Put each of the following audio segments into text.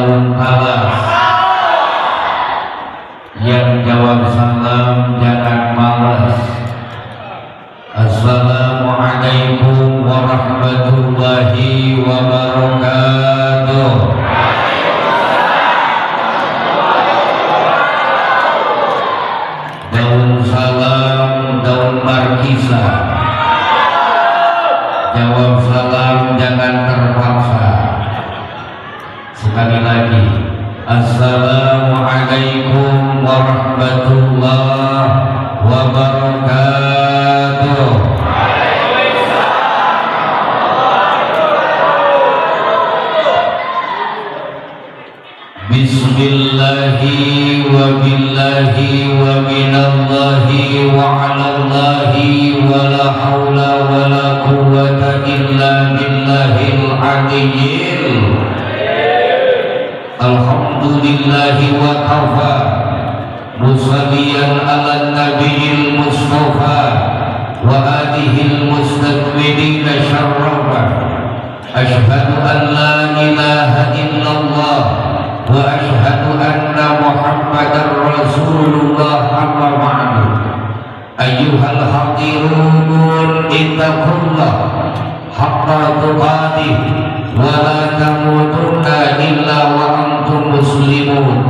daun talas. Yang jawab salam jangan malas. Assalamualaikum warahmatullahi wabarakatuh. Daun salam, daun markisa. Jawab salam jangan terpaksa. Sekali lagi, assalamualaikum warahmatullahi wabarakatuh. Bismillahi wa billahi wa minallahi wa alallahi wa la hawla wa la quwwata illa billahil aliyyil. Alhamdulillahi wa kafa, musalliyan ala nabiyil mustafa wa alihil mustakbirina syarrafa. Ashhadu an la ilaha illallah wa ashhadu anna muhammadar rasulullah amma ba'du. Ayyuhal hadirun ittaqullah haqqa tuqatih wa la tamutunna illa wa antum muslimun.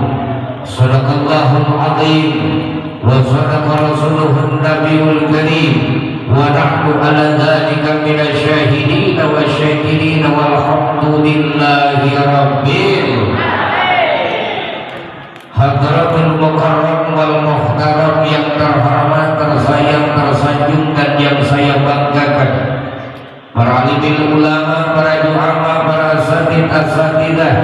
Sadaqallahul azim wa sadaqa rasuluhun nabiyul karim wa nahnu ala dhalika minasyahidin wa syakirin walhamdulillahi rabbil. Hadratul mukarram wal muhtaram yang terhormat, tersayang, tersanjung dan yang saya banggakan, para alimil ulama, para du'ama, para asatidah,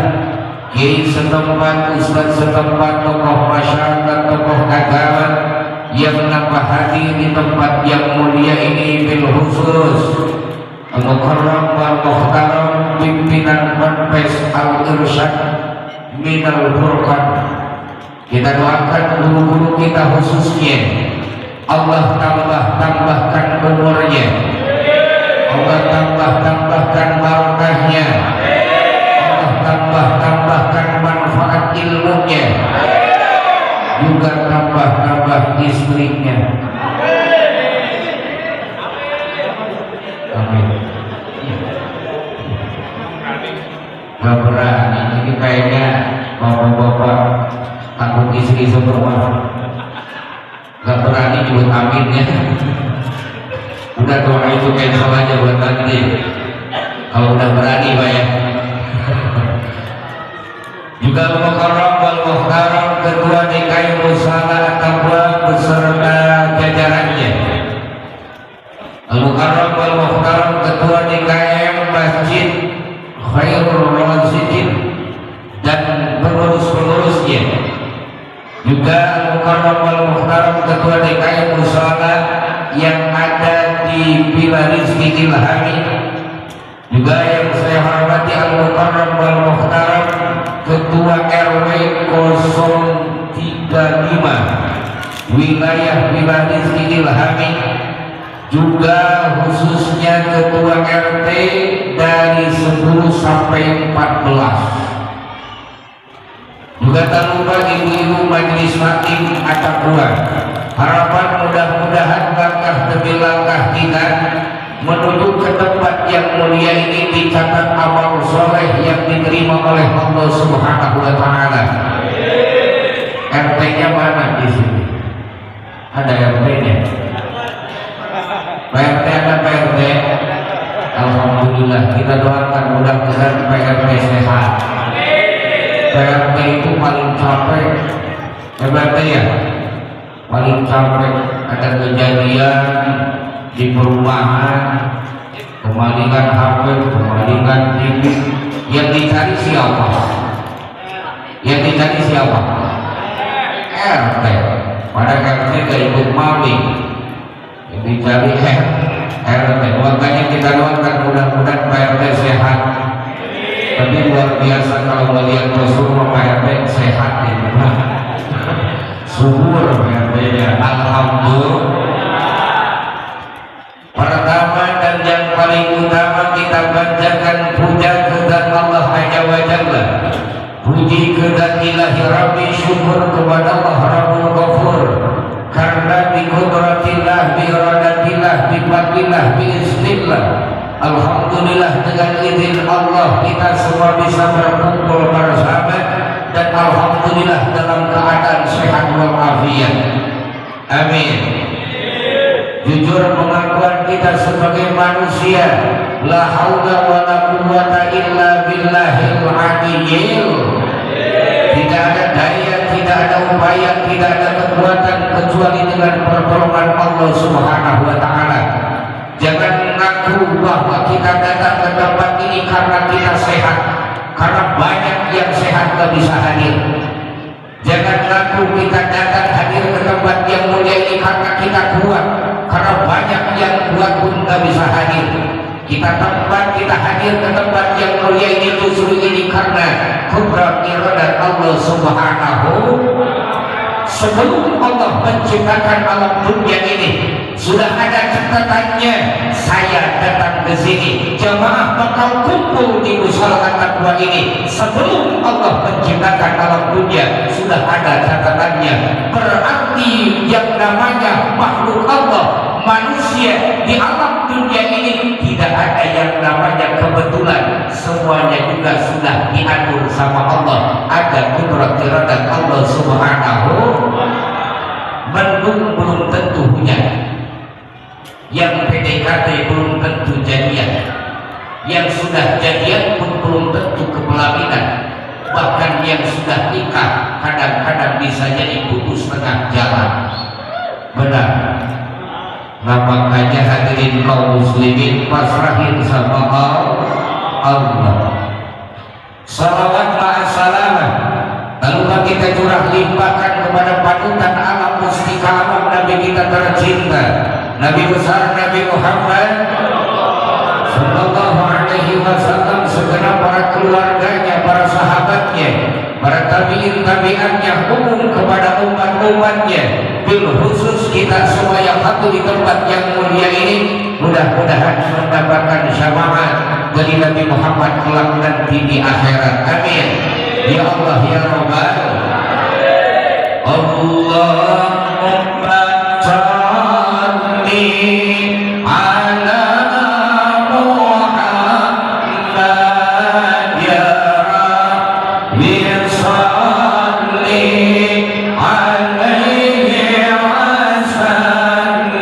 kiai setempat, ustaz setempat, tokoh masyarakat, tokoh agama yang menambah hati di tempat yang mulia ini bil khusus al-mukarram wal muhtaram pimpinan Ponpes Al-Irsyad Minal Furqan. Kita doakan guru-guru kita khususnya, Allah tambahkan umurnya, Allah tambahkan barakahnya, Allah tambahkan manfaat ilmunya, juga tambah istrinya. Amin. Gak berani ini kayaknya bapak-bapak takut istri semua, gak berani nyebut amin ya. Udah doa itu cancel aja buat nanti kalau udah berani Pak ya. Juga al-mukarram wal muhtaram ketua DKI Musala Taqwa beserta jajarannya, al-mukarram wal muhtaram ketua DKM Masjid Khairul Razikin dan pengurus-pengurusnya, juga al-mukarram wal muhtaram ketua DKI Musala yang ada di Villa Rizki Ilhami, juga yang saya hormati al-mukarram wal muhtaram ketua RW 035 wilayah Villa Rizki Ilhami, juga khususnya ketua RT dari 10 sampai 14. Juga tak lupa ibu-ibu majelis hakim Ataqwa. Harapan mudah-mudahan langkah demi langkah kita menuju ke tempat yang mulia ini dicatat amal soleh yang diterima oleh Allah Subhanahu wa Ta'ala. RT-nya mana di sini? Ada RT-nya? PRT ada PRT? Alhamdulillah, kita doakan mudah-mudahan PRT sehat. PRT itu paling capek, PRT ya, paling capek. Ada kejadian di perumahan, kemalingan HP, kemalingan TV, yang dicari siapa? Yang dicari siapa? RT. Pada RT gak ikut maling, yang dicari RT. Makanya kita doakan mudah-mudahan PRT sehat. Tapi luar biasa kalau melihat Rasulullah PRT sehat ini, subur PRT-nya. Alhamdulillah. Pertama dan yang paling utama kita bacakan puja kepada Allah Azza wa Jalla. Puji kepada ilahi Rabbi, syukur kepada Allah Rabbul Ghafur, karena bi qudratillah, bi iradatillah, bi fadlillah, bi iznillah, alhamdulillah dengan izin Allah kita semua bisa berkumpul bersama, dan alhamdulillah dalam keadaan sehat walafiat. Amin. Jujur pengakuan kita sebagai manusia, la haula wala quwwata illa billahil aliyyil. Tidak ada daya, tidak ada upaya, tidak ada kekuatan kecuali dengan pertolongan Allah Subhanahu wa taala. Jangan mengaku bahwa kita datang ke tempat ini karena kita sehat, karena banyak yang sehat gak bisa hadir. Jangan mengaku kita datang hadir ke tempat yang mulia ini karena kita kuat, karena banyak yang kuat pun gak bisa hadir. Kita hadir ke tempat yang mulia ini justru ini karena kudrat iradat Allah Subhanahu. Sebelum Allah menciptakan alam dunia ini sudah ada catatannya, saya datang ke sini, jamaah bakal kumpul di musyawarah takwa ini. Sebelum Allah menciptakan alam dunia sudah ada catatannya. Berarti yang namanya makhluk Allah, manusia di alam dunia ini tidak ada yang namanya kebetulan, semuanya juga sudah diatur sama Allah. Ada kudrat iradat Allah Subhanahu. Mendung belum tentu hujan, yang PDKT belum tentu jadian, yang sudah jadian pun belum tentu kepelaminan, bahkan yang sudah nikah kadang-kadang bisa jadi putus tengah jalan. Benar. Nah makanya hadirin kaum muslimin, pasrahin sama Allah. Salawat ma'asalamah lalu kita curah limpahkan kepada panutan alam mustika alam Nabi kita tercinta, Nabi besar Nabi Muhammad sallallahu alaihi wasallam, segenap para keluarganya, para sahabatnya, para tabi'in tabi'annya, umum kepada umat-umatnya, bil khusus kita semua yang hadir di tempat yang mulia ini, mudah-mudahan mendapatkan syafaat dari Nabi Muhammad kelak nanti di akhirat. Amin. Ya Allah ya Rabbal Allahumma shalli ala Muhammad ya Rabbi, shalli alaihi wa sallim.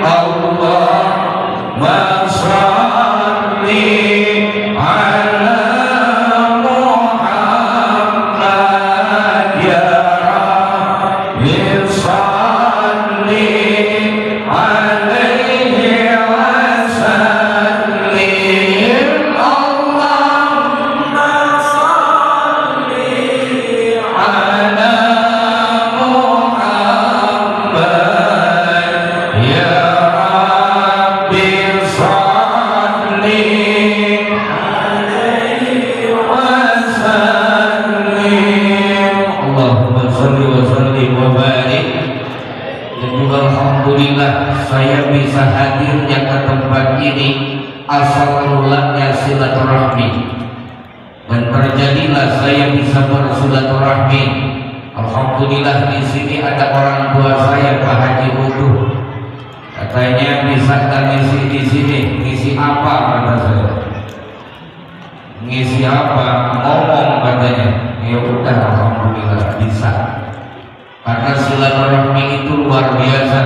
Allahumma shalli ala saya bisa hadirnya ke tempat ini asal mulanya silaturahmi, dan terjadilah saya bisa bersilaturahmi. Alhamdulillah di sini ada orang tua saya Pak Haji Uduh, katanya bisa ngisi di sini. Ngisi apa kata saya? Ngisi apa? Ngomong katanya. Ya udah, alhamdulillah bisa. Karena silaturahmi itu luar biasa.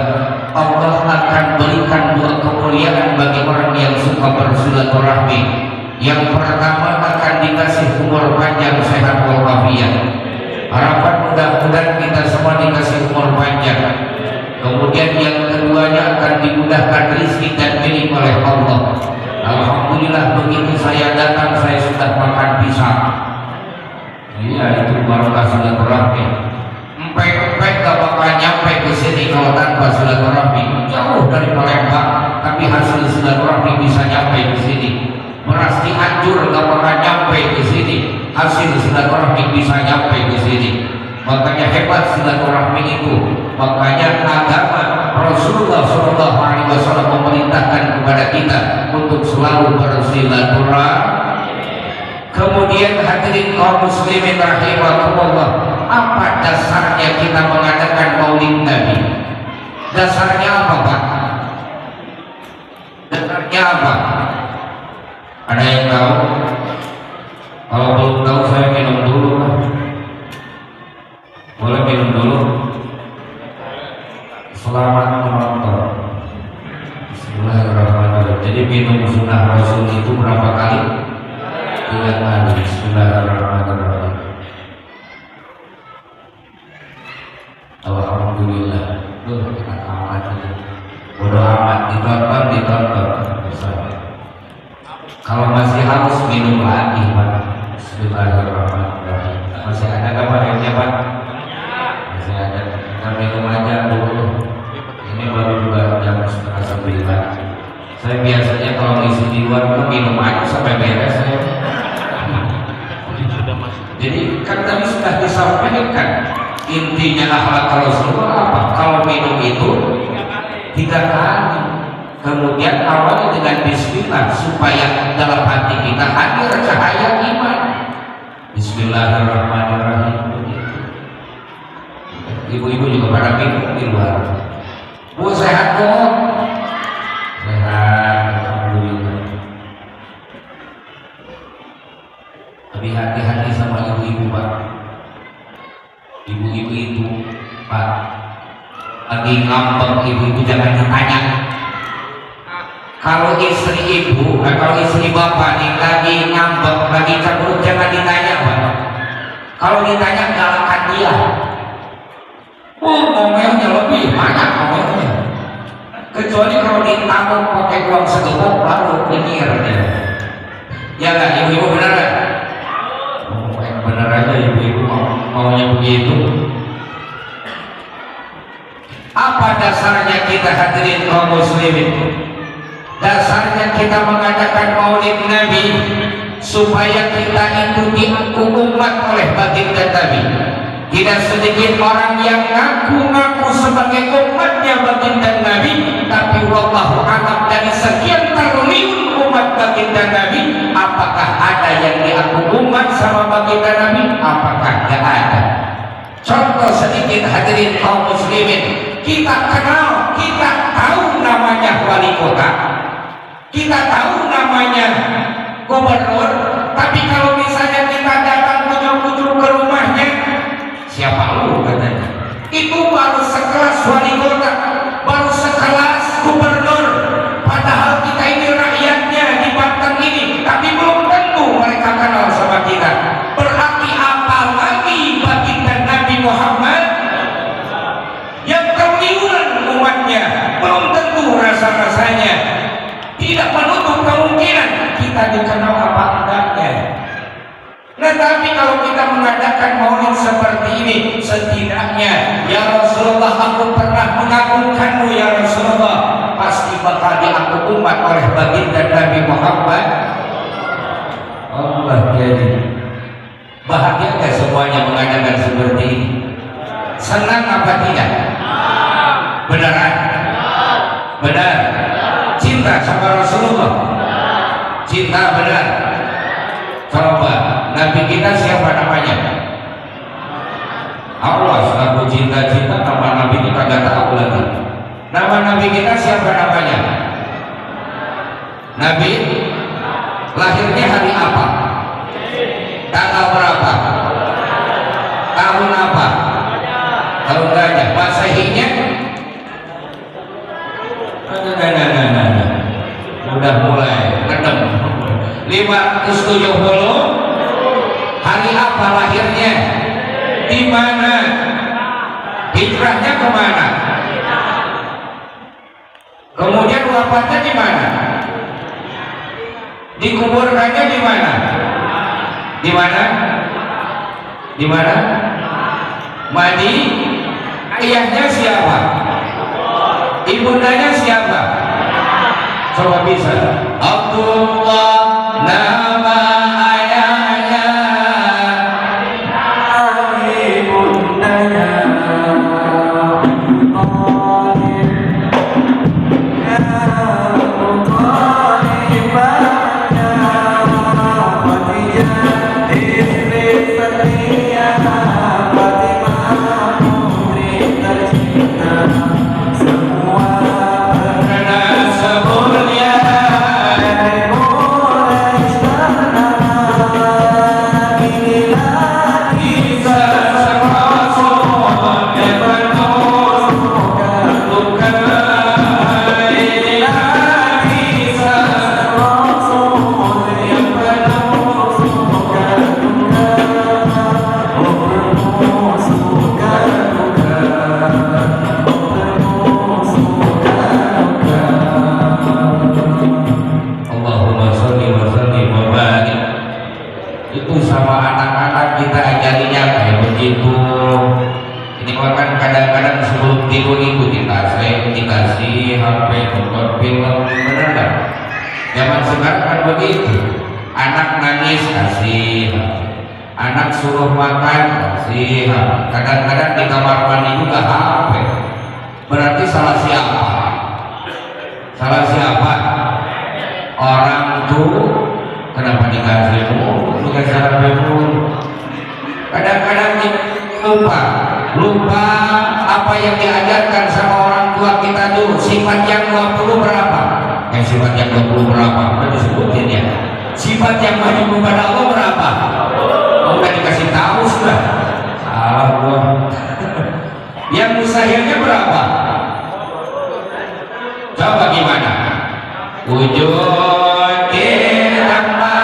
Allah akan berikan dua kemuliaan bagi orang yang suka bersilaturahmi. Yang pertama akan dikasih umur panjang, sehat walafiat. Harapan mudah-mudahan kita semua dikasih umur panjang. Kemudian yang keduanya akan dimudahkan rezeki dan milik oleh Allah. Alhamdulillah begitu saya datang saya sudah makan pisang. Iya, itu barokah silaturahmi. Empek-empek gak bakal nyampe ke sini kalau tanpa silaturahmi. Jauh dari Palembang tapi hasil silaturahmi bisa nyampe ke sini. Beras Cianjur nggak pernah nyampe ke sini, hasil silaturahmi bisa nyampe ke sini. Makanya hebat silaturahmi itu. Makanya agama Rasulullah SAW memerintahkan kepada kita untuk selalu bersilaturahmi. Kemudian hadirin kaum muslimin rahimahumullah, apa dasarnya kita mengadakan maulid Nabi? Dasarnya apa Pak? Dasarnya apa? Ada yang tahu? Kalau belum tahu saya minum dulu. Boleh minum dulu. Selamat menonton. Bismillahirrahmanirrahim. Jadi minum sunnah Rasul itu berapa kali? 3 kali. Bismillahirrahmanirrahim. Alhamdulillah. Tuh kita amat ini. Bodoh amat, ditonton. Kalau masih haus minum lagi Pak. Bismillahirrahmanirrahim. Masih ada kabarnya Pak? Masih ada. Kita minum aja dulu. Ini baru juga jam 8:30. Saya biasanya kalau ngisi di luar minum aja sampai beres saya. Jadi kan tadi sudah disampaikan intinya akhlak Rasulullah apa? Kalau minum itu 3 kali. Kemudian awalnya dengan bismillah supaya dalam hati kita hadir cahaya iman. Bismillahirrahmanirrahim. Ibu-ibu juga pada minum di luar. Bu sehat Bu? Sehat, alhamdulillah. Tapi hati-hati sama ibu-ibu Pak. Ibu-ibu itu Pak lagi ngambek, ibu-ibu jangan ditanya. Kalau istri ibu, kalau istri bapak nih lagi ngambek, lagi cabut, jangan ditanya Pak. Kalau ditanya galakkan dia. Ngomelnya lebih banyak ngomelnya. Kecuali kalau ditabung pakai uang segepok baru penyir dia. Ya nggak ibu-ibu benar nggak? Yang benar aja ibu-ibu maunya begitu. Apa dasarnya kita hadirin kaum muslimin? Dasarnya kita mengadakan maulid Nabi supaya kita itu diaku umat oleh baginda Nabi. Tidak sedikit orang yang ngaku-ngaku sebagai umatnya baginda Nabi, tapi wallahu a'lam dari sekian triliun umat baginda Nabi, apakah ada yang diaku umat sama baginda Nabi? Apakah tidak ada? Contoh sedikit hadirin kaum muslimin, kita kenal, kita tahu namanya wali kota, kita tahu namanya gubernur, tapi kalau misalnya kita datang kunjung-kunjung ke rumahnya, siapa lu katanya? Itu baru sekelas wali kota, baru sekelas gubernur. Padahal kita ini rakyatnya di Banten ini, tapi belum tentu mereka kenal sama kita. Berarti apa lagi baginda Nabi Muhammad yang triliunan umatnya belum tentu rasa-rasanya. Tidak menutup kemungkinan kita dikenal apa enggaknya. Nah, tapi kalau kita mengadakan maulid seperti ini, setidaknya ya Rasulullah, aku pernah mengagungkanmu ya Rasulullah, pasti bakal diaku umat oleh baginda Nabi Muhammad. Allah jadi bahagia gak semuanya mengadakan seperti ini? Senang apa tidak? Beneran? Benar? Cinta sama Rasulullah? Cinta benar? Coba Nabi kita siapa namanya? Allah. Selaku cinta-cinta nama Nabi kita kagak tahu lagi. Nama Nabi kita siapa namanya? Nabi lahirnya hari apa? Tanggal berapa? Tahun apa? Tahun gajah. Masehinya? Udah mulai ngedem. 570. Hari apa lahirnya? Di mana? Hijrahnya kemana? Kemudian wafatnya di mana? Dikuburkannya di mana? Di mana? Di mana? Madi. Ayahnya siapa? Ibundanya siapa? Coba bisa. Abdullah nama ayahnya, ibundanya dikasih HP, nonton film, bener nggak? Zaman sekarang kan begitu. Anak nangis kasih, anak suruh makan kasih, kadang-kadang di kamar mandi juga HP. Berarti salah siapa? Salah siapa? Orang tuh kenapa dikasih dikasih HP dulu? Kadang-kadang lupa apa yang diajarkan sama orang tua kita dulu. Sifat yang 20 berapa? Sifat yang 20 berapa? Udah disebutin ya. Sifat yang wajib kepada Allah berapa? Udah dikasih tahu sudah. Salah gua. Yang mustahilnya berapa? Coba gimana? Wujudin tanpa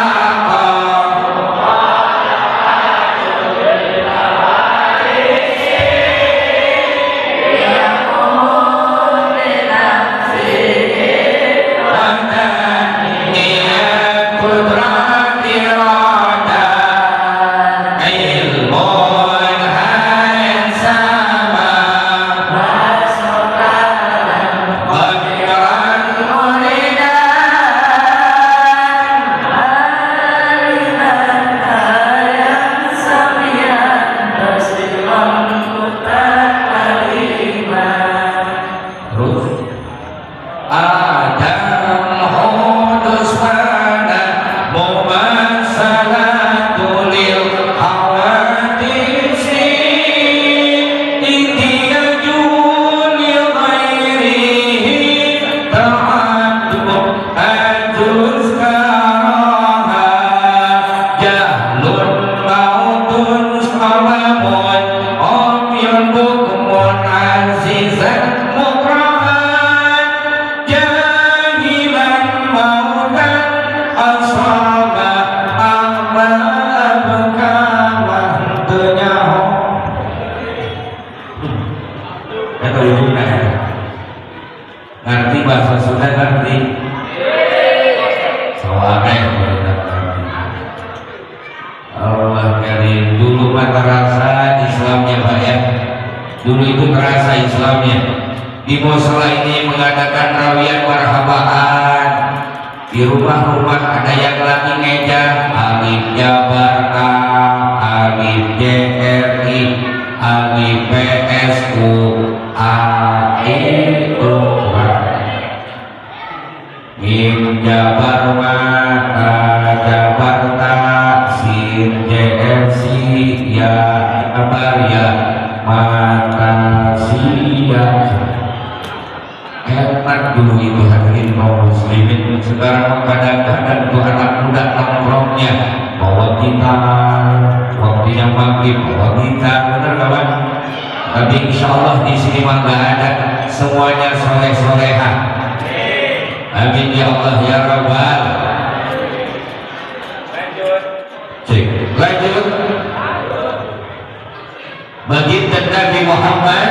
ngerti bahasa Sunda, ngerti soalnya Allah karim. Dulu mah terasa Islamnya Pak ya, dulu itu terasa Islamnya. Di musola ini mengadakan rawian marhabaan, di rumah-rumah ada yang lagi ngeja alif Jabar A, alif JRI, alif PSU, A itu Mim Jabar Mata Jabar Taksin JFC ya Jabar ya Mata Sia. Hebat dulu itu hadirin kaum muslimin. Sekarang kadang-kadang tuh anak muda nongkrongnya bawa gitar, waktunya maghrib bawa gitar, bener kawan? Tapi insya Allah di sini mah nggak ada, semuanya soleh-soleha. Amin ya Allah ya Rabbal. Lanjut. Baginda Nabi Muhammad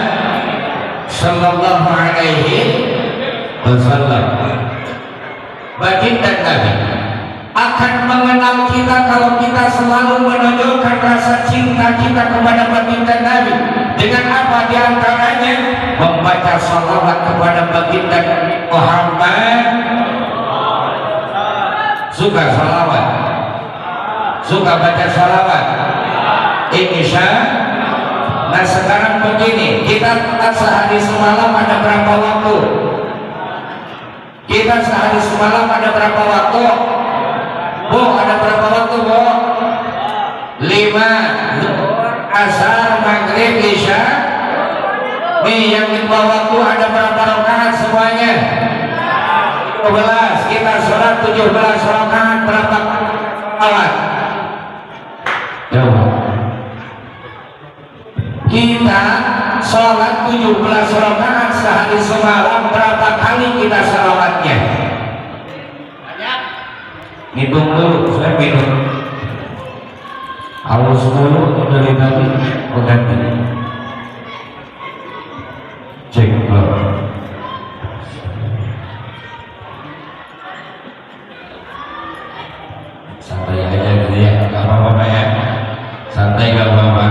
sallallahu alaihi wasallam, baginda Nabi akan mengenal kita kalau kita selalu menunjukkan rasa cinta kita kepada baginda Nabi. Dengan apa? Diantaranya membaca salawat kepada baginda Muhammad Suka sholawat? Suka baca sholawat? Insya. Nah sekarang begini, kita sehari semalam ada berapa waktu? Kita sehari semalam ada berapa waktu? Bu, ada berapa waktu, Bu? 5, asar, maghrib, isya. Nih yang di bawah waktu ada berapa rakaat semuanya? 12. Kita sholat 17 rakaat, berapa sholat? Coba. Kita sholat 17 rakaat sehari semalam, berapa kali kita sholawatnya? Hitung dulu, saya minum. Halus dulu dari tadi, ganti. Cek dulu. Santai aja gitu ya, gak apa-apa Pak ya. Santai gak apa-apa.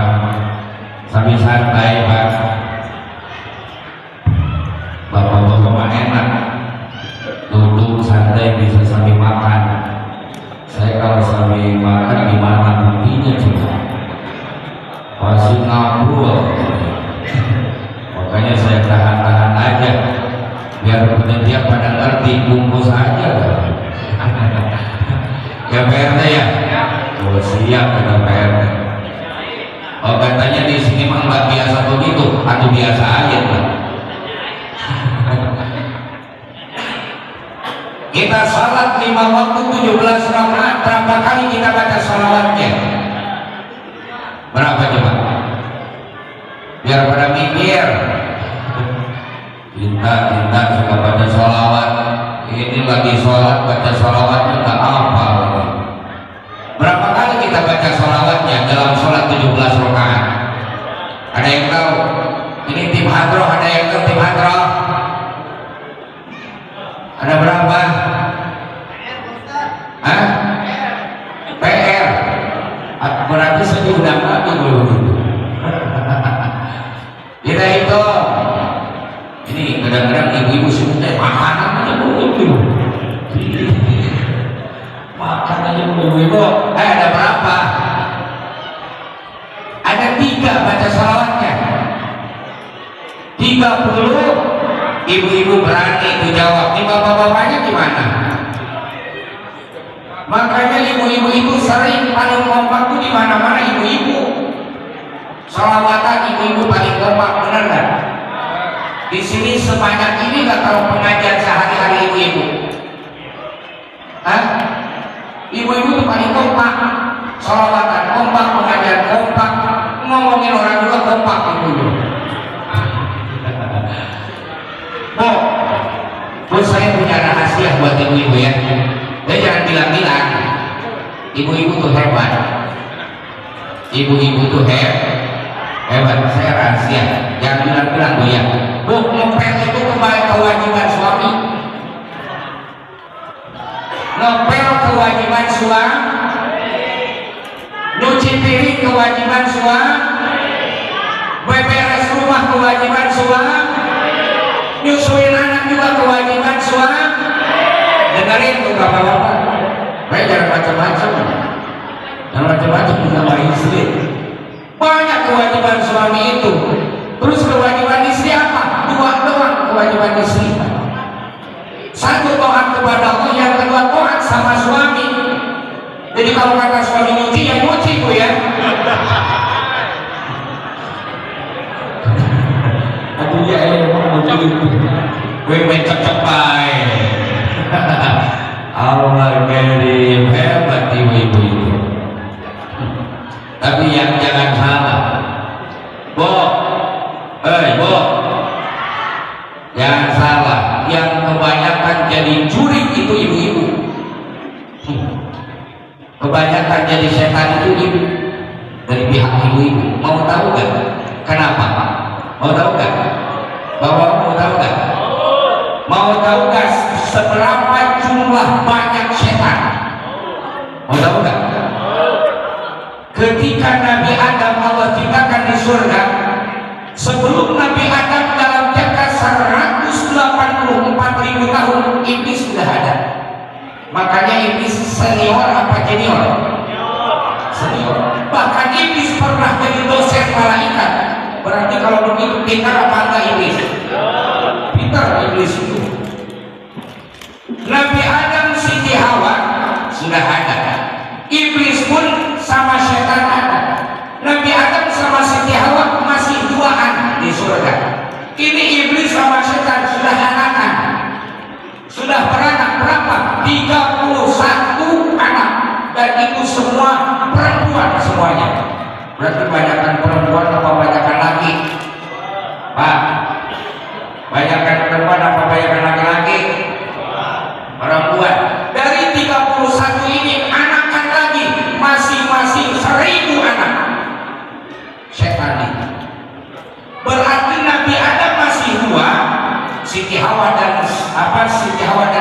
Sambil santai Pak. Bapak-bapak mah enak. Duduk santai bisa sambil makan. Saya kalau sambil makan gimana buktinya coba? Pasti ngabrol. Makanya saya tahan-tahan aja biar panitia pada ngerti, bungkus aja. Ya PRT ya? Oh siap kata PRT. Oh katanya di sini mah nggak biasa begitu, atau biasa aja Pak. Kita salat 5 waktu 17 rakaat, berapa kali kita baca sholawatnya? Berapa coba? Biar pada mikir. Tinta suka baca sholawat. Ini lagi sholat baca sholawatnya nggak apa lagi. Berapa kali kita baca sholawatnya dalam sholat 17 rakaat? Ada yang tahu? Ini tim hadroh, ada yang tahu tim hadroh? Ada berapa? Hah? PR. Berarti saya diundang lagi dulu. Kita itu. Ini kadang-kadang ibu-ibu sudah makan aja ibu-ibu. Makan aja ibu-ibu. Ada berapa? Ada 3 baca sholawatnya. 30. Ibu-ibu berani itu jawab. Ini bapak-bapaknya gimana? Makanya ibu-ibu itu sering paling kompak itu di mana-mana ibu-ibu. Sholawatan ibu-ibu paling kompak, benar nggak? Di sini sebanyak ini nggak tahu pengajian sehari-hari ibu-ibu. Hah? Ibu-ibu itu paling kompak. Sholawatan kompak, pengajian kompak, ngomongin orang juga kompak ibu-ibu. Bu, saya punya rahasia buat ibu-ibu ya. Jadi jangan bilang-bilang. Ibu-ibu tuh hebat. Ibu-ibu tuh hebat. Saya rahasia. Jangan bilang-bilang Bu ya. Bu, ngepel itu kewajiban suami. Ngepel kewajiban suami. Nyuci piring kewajiban suami. Beberes rumah kewajiban suami. Nyusuin anak juga kewajiban suami. Dengerin tuh bapak-bapak. Baik jangan macam-macam. Jangan macam-macam sama istri. Banyak kewajiban suami itu. Terus kewajiban istri apa? 2 doang kewajiban istri. 1 taat kepada Allah, yang kedua taat sama suami. Jadi kalau kata suami nyuci ya nyuci Bu ya. Aduh ya emang begitu. Gue mencocok-cocok. Allah kirim hebat ibu-ibu itu. Tapi yang jangan salah, Bu, Bu, jangan salah. Yang kebanyakan jadi juri itu ibu-ibu. Kebanyakan jadi setan itu ibu. Dari pihak ibu-ibu. Mau tahu gak? Kenapa? Mau tahu gak? Bapak mau tahu gak? Mau tahu gak seberapa jumlah banyak setan? Mau tahu gak? Ketika Nabi Adam Allah ciptakan di surga, sebelum Nabi Adam dalam jangka 184.000 tahun iblis sudah ada. Makanya iblis senior apa junior? Senior. Bahkan iblis pernah jadi dosen malaikat. Berarti kalau begitu pintar apa enggak iblis? Pintar iblis itu. Nabi Adam, Siti Hawa sudah ada. Iblis pun sama setan ada. Nabi Adam sama Siti Hawa masih 2 anak di surga. Ini iblis sama setan sudah anakan. Sudah beranak berapa? 31 anak. Dan itu semua perempuan semuanya. Berarti banyakkan perempuan apa banyakkan laki? Pak, banyakkan perempuan apa banyakkan laki-laki? Perempuan. Dari 31 ini anakan lagi masing-masing 1000 anak. Setan ini. Berarti Nabi Adam masih 2, Siti Hawa dan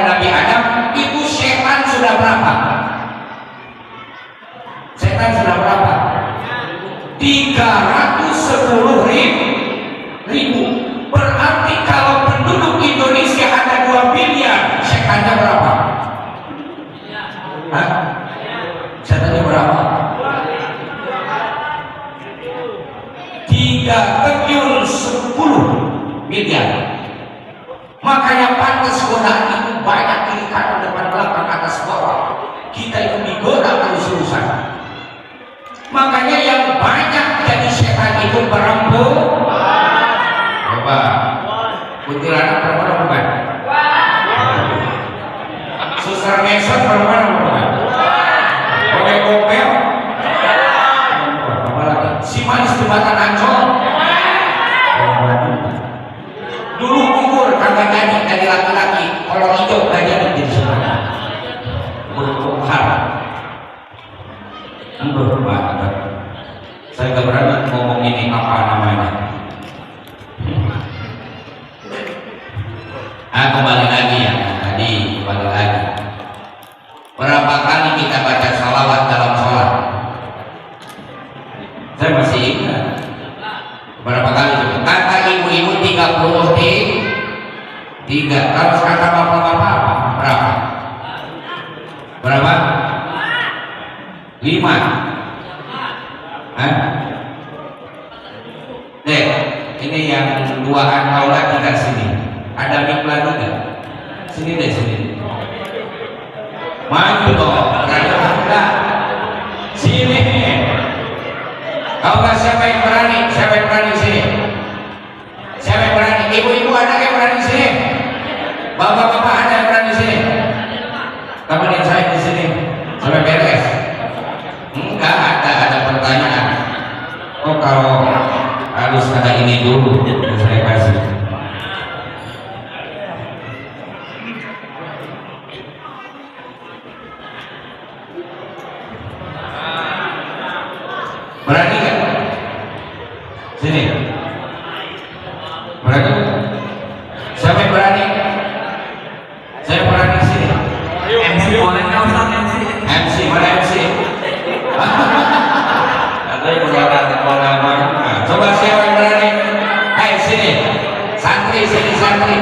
Nabi Adam itu setan sudah berapa? Setan sudah berapa? 310.000. Berarti kalau penduduk Indonesia ada 2 miliar, setannya berapa? Hah? Setannya berapa? 3/10 miliar. Makanya pantas godaan itu banyak kiri kanan depan belakang atas bawah. Kita itu digoda terus-terusan. Makanya yang banyak jadi setan itu perempuan. Coba kuntilanak perempuan bukan? Suster ngesot perempuan bukan? Kopel-kopel apalagi si manis jembatan Ancol. Dulu umur kagak jadi laki-laki, kalau hijau gak jadi setan. Berhar. Saya gak berani ngomong ini apa namanya. Kembali lagi ya tadi, kembali lagi. Berapa kali kita baca salawat dalam sholat? Saya masih ingat. Berapa kali? Kata ibu-ibu 33. Kalau kata bapak-bapak berapa? Berapa? 5. Dek, ini yang 2an aula 3 sini. Ada mic lagi nggak? Sini deh, sini. Maju dong, enggak. Sini. Kalau nggak siapa yang berani? Siapa yang berani sini? Siapa yang berani? Ibu-ibu ada yang berani sini? Bapak-bapak ada yang berani sini? Temenin saya di sini sampai beres. Enggak ada pertanyaan. Oh kalau harus ada ini dulu saya kasih. Berani nggak? Sini. Berani? Siapa yang berani? Saya berani sini. MC boleh nggak Ustaz? MC mana MC? Coba siapa yang berani? Ayo sini. Santri sini santri.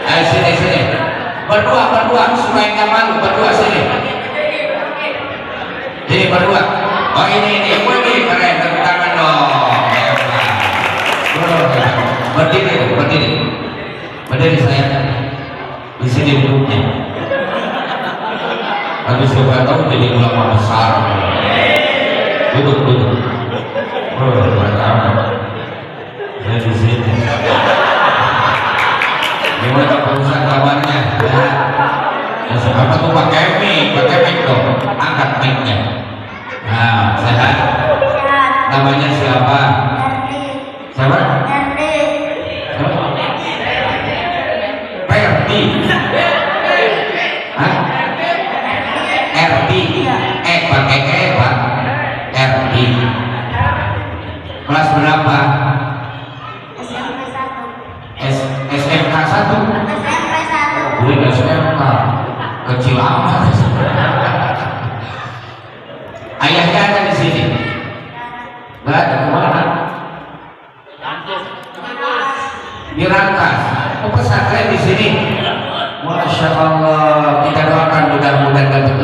Ayo sini. Berdua supaya nggak malu. Berdua sini. Sini berdua. Oh ini keren, tepuk tangan dong. Berdiri saya. Di sini duduknya. Habis coba tahu jadi ulama besar. Duduk. Saya di sini. Gimana perusahaan kabarnya? Apa tuh pakai mic dong. Angkat mic-nya. Nah, sehat. Namanya siapa? Siapa? Perdi. Hah? Erdi. Pakai Pak. Erdi. Kelas berapa? SMK 1. Gue SMK. Kecil amat. Ayahnya ada di sini. Nggak ada, kemana? Di Rangkas. Oh pesantren di sini. Masya Allah. Kita doakan mudah-mudahan dapat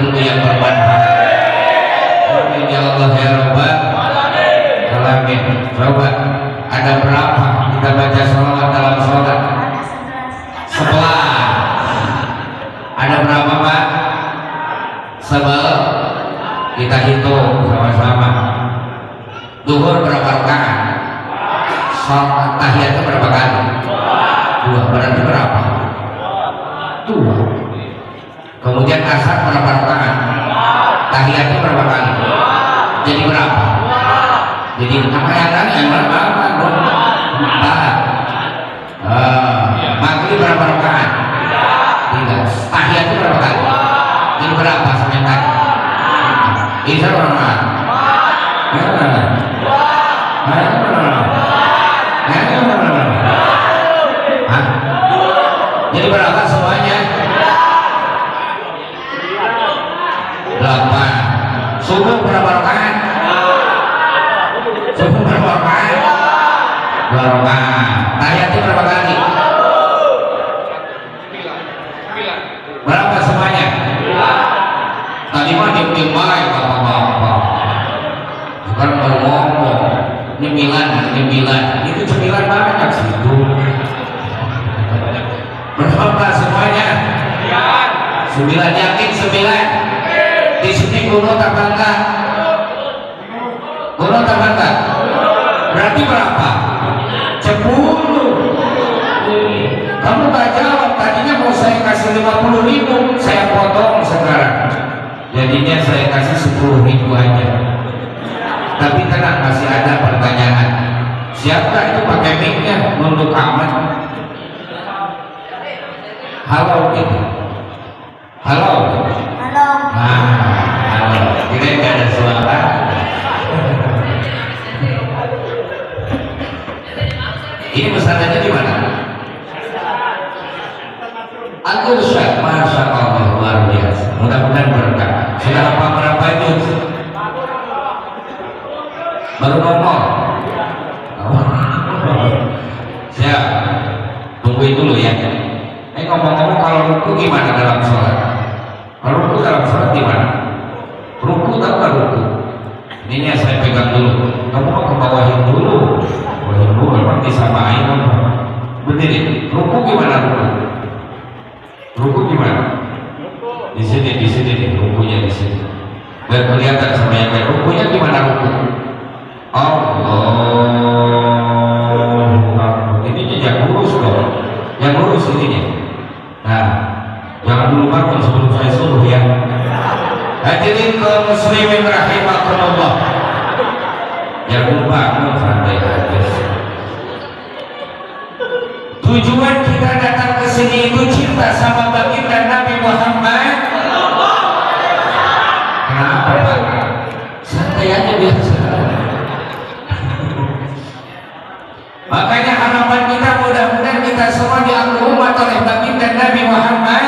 Ada berapa kita baca sholawat dalam sholat? 11. Ada berapa Pak? 11. Kita hitung sama-sama. Duhur berapa rakaat? Sholat tahiyat itu berapa kali? 2. Berarti berapa? 2. Kemudian asar berapa rakaat? Tahiyat itu berapa kali? Jadi berapa? Jadi apa yang lain yang berapa? 4. Maghrib berapa rakaat? 3. Tahiyat itu berapa kali? Jadi berapa sampai tadi? Isya berapa? Jadi berapa semuanya? 8. Subuh berapa rakaat? Subuh berapa rakaat? 2 rakaat. Tahiyat itu berapa kali? Berapa semuanya? Tadi mah diem-diem baik bapak-bapak. Sekarang baru ngomong. Ini 9. Itu 9 banyak sih itu. Berapa semuanya? 9. Yakin 9? Di sini kuno tak bangga? Kuno tak bangga? Berarti berapa? 10. Kamu tak jawab. Tadinya mau saya kasih 50.000, saya potong sekarang. Jadinya saya kasih 10.000 aja. Tapi tenang, masih ada pertanyaan. Siapa itu pakai mic-nya? Nunduk amat. Halo gitu. Halo. Halo. Halo. Kira-kira ada suara. Ini pesantrennya di mana? Al-Irsyad. Masya Allah, luar biasa. Mudah-mudahan berkah. Sudah apa berapa itu? Baru ngomong. Siap. Tungguin dulu ya. Ngomong-ngomong, kalau ruku gimana dalam sholat? Kalau ruku dalam sholat gimana? Ruku tak ruku? Ini saya pegang dulu. Kamu mau ke bawahin dulu. Bawahin dulu, memang disamain. Berdiri. Ruku gimana ruku? Ruku gimana? Di sini nih. Rukunya di sini. Biar kelihatan sama yang lain. Rukunya gimana ruku? Allah. Ini yang lurus dong. Yang lurus ininya. Nah, jangan dulu bangun sebelum saya suruh ya. Hadirin kaum muslimin rahimakumullah. Jangan dulu bangun, santai aja. Tujuan kita datang ke sini itu cinta sama baginda Nabi Muhammad. Kenapa Pak? Santai aja biasa. Makanya harapan kita mudah-mudahan kita semua diangkat umat oleh baginda Nabi Muhammad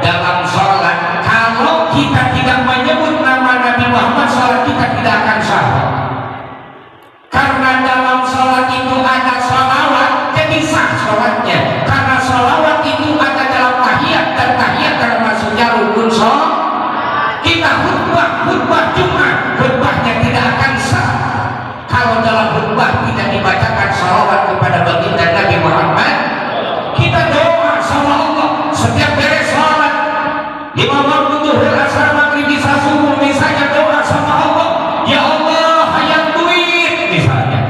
dalam sholat. Kalau kita tidak menyebut nama Nabi Muhammad, sholat kita tidak akan sah. Karena dalam sholat itu ada sholawat, jadi sah sholatnya. Karena sholawat itu ada dalam tahiyat, dan tahiyat termasuknya rukun sholat. Kita khutbah Jumat, khutbahnya tidak akan sah kalau dalam khutbah tidak dibacakan sholawat kepada baginda Nabi Muhammad. Kita doa sama Allah setiap beres sholat, 5 waktu zuhur, asar, maghrib, isya, subuh, misalnya doa sama Allah. Ya Allah, hayat duit misalnya.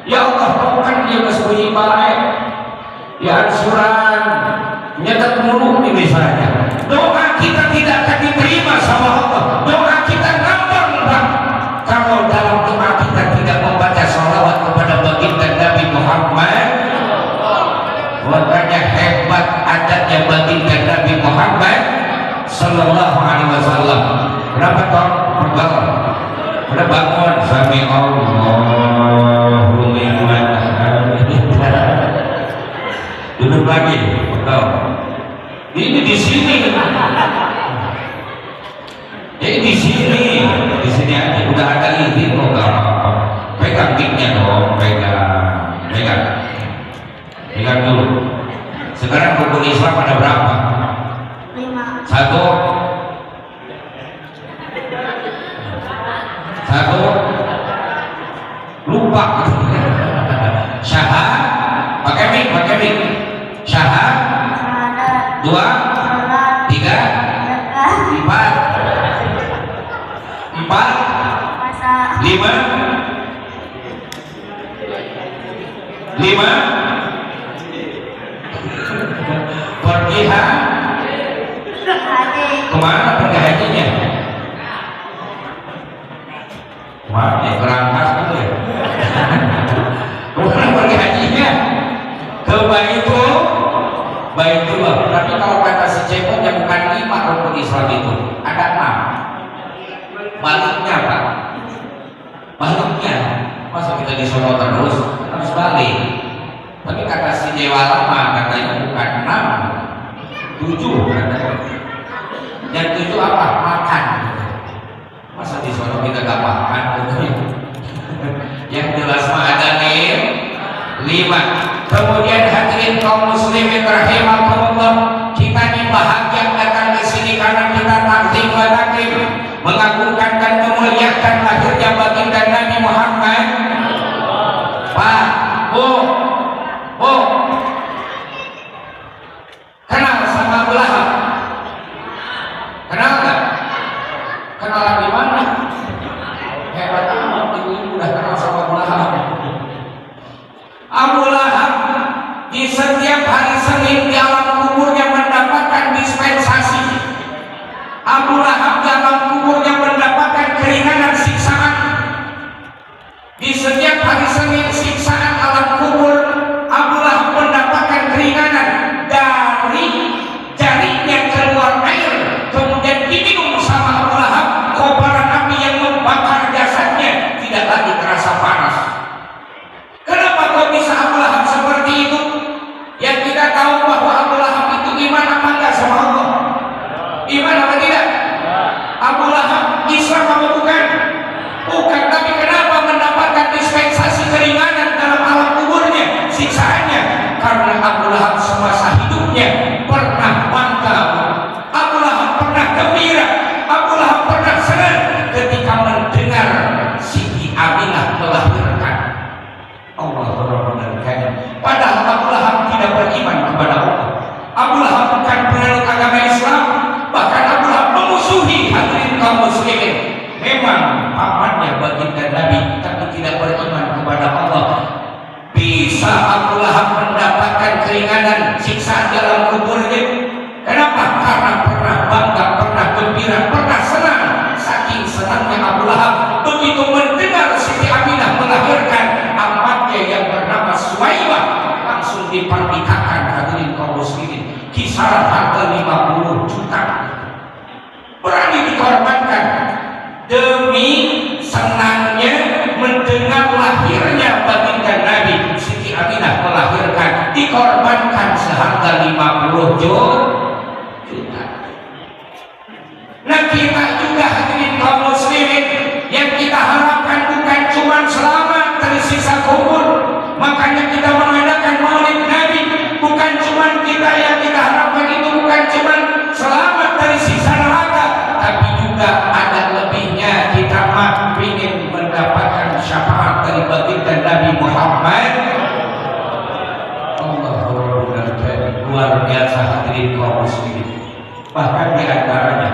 Ya Allah, kau kan dia masih baik. Ya ansuran, nyetak mulu misalnya. Doa kita tidak akan diterima sama Allah. Doa kita ngambang Pak kalau dalam doa kita tidak membaca sholawat kepada baginda Nabi Muhammad. Makanya hebat adatnya baginda Nabi Muhammad Sallallahu Alaihi Wasallam. Kenapa toh? Udah bangun. Sami Allahu liman hamidah. Duduk lagi. Betul. Ini di sini. Di sini aja udah ada izin kok. Pegang mic-nya dong, pegang dulu. Sekarang rukun Islam ada berapa? 5. Satu. Lupa. lima pergi kemana pergi hajinya? Wah, ya kerangkas gitu ya. Kemana pergi hajinya? Ke Baitullah. Tapi kalau kata si Cepot yang bukan 5 rukun Islam itu, ada 6. Baliknya Pak, baliknya. Masa kita di Solo terus harus balik? Tapi kata si Dewa Lama katanya bukan 6, 7 katanya. Yang 7 apa? Makan. Masa di Solo kita gak makan? Yang jelas mah ada nih 5. Kemudian hadirin kaum muslimin rahimakumullah, kita ini bahagia datang ke sini karena kita takzim wa takrim, mengagungkan dan memuliakan lahirnya baginda Nabi Muhammad. Pak, Bu, kenal sama Abu Lahab? Kenal nggak? Kenalan di mana? Hebat amat, ibu udah kenal sama Abu Lahab. Abu Lahab di setiap hari Senin di alam kuburnya mendapatkan dispensasi. Abu Lahab di alam kuburnya mendapatkan keringanan siksaan. Di setiap hari Senin siksaan alam kubur, Abu Lahab mendapatkan keringanan dari jarinya keluar air, kemudian diminum sama Abu Lahab kobaran api yang membakar jasadnya, tidak lagi terasa panas. Kenapa kok bisa Abu Lahab seperti itu? Yang kita tahu bahwa Abu Lahab itu iman apa enggak sama Allah? Iman apa tidak? Abu Lahab Islam apa bukan? Bukan, tapi kenapa mendapatkan dispensasi keringanan dalam alam kuburnya, siksaannya? Karena Abu Lahab semasa hidupnya pernah bangga, Abu Lahab pernah gembira, Abu Lahab pernah senang ketika mendengar Siti Aminah melahirkan. Allah berfirman, padahal Abu Lahab tidak beriman kepada Allah. Abu Lahab bukan penganut agama Islam, bahkan Abu Lahab memusuhi hadirin kaum muslimin. Memang pamannya baginda Nabi, tapi tidak beriman kepada Allah. Bisa Abu Lahab mendapatkan keringanan siksaan dalam kuburnya. Kenapa? Karena pernah bangga, pernah gembira, pernah senang. Saking senangnya Abu Lahab begitu mendengar Siti Aminah melahirkan amatnya yang bernama Suwaibah, langsung dipernikahan hadirin kaum muslimin. Kisaran harga 50 juta. Berani dikorbankan demi senangnya mendengar lahirnya baginda Nabi. Siti Aminah melahirkan, dikorbankan seharga 50 juta. Nah, kita juga hadirin kaum muslimin, yang kita harapkan bukan cuma selamat dari siksa kubur. Makanya kita mengadakan Maulid Nabi. Bukan cuma kita yang kita harapkan itu bukan cuma selamat dari siksa neraka, tapi juga ada lebihnya. Kita ingin mendapatkan syafaat dari baginda Nabi Muhammad. Luar biasa hadirin kaum muslimin. Bahkan di antaranya